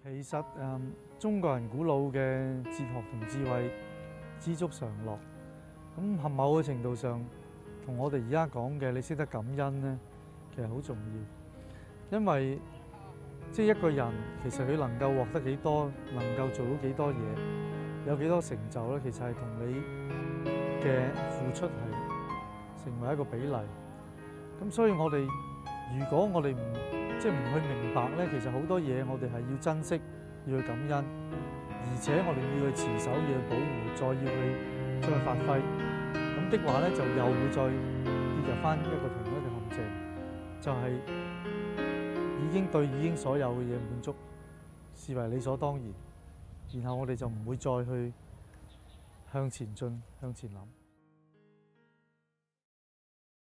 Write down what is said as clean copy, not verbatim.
其實中國人古老嘅哲學同智慧，知足常樂。咁喺某個程度上，同我哋而家講嘅你識得感恩呢，其實好重要。因為即係一個人，其實佢能夠獲得幾多，能夠做到幾多嘢，有幾多成就咧，其實係同你嘅付出係成為一個比例。咁所以我哋如果我哋唔去明白咧，其實好多嘢我哋係要珍惜，要去感恩，而且我哋要去持守，要去保護，再要去將佢發揮。咁的話咧，就又會再跌入翻一個同一個陷阱，就係已經所有嘅嘢滿足，視為理所當然，然後我哋就唔會再去向前進、向前諗。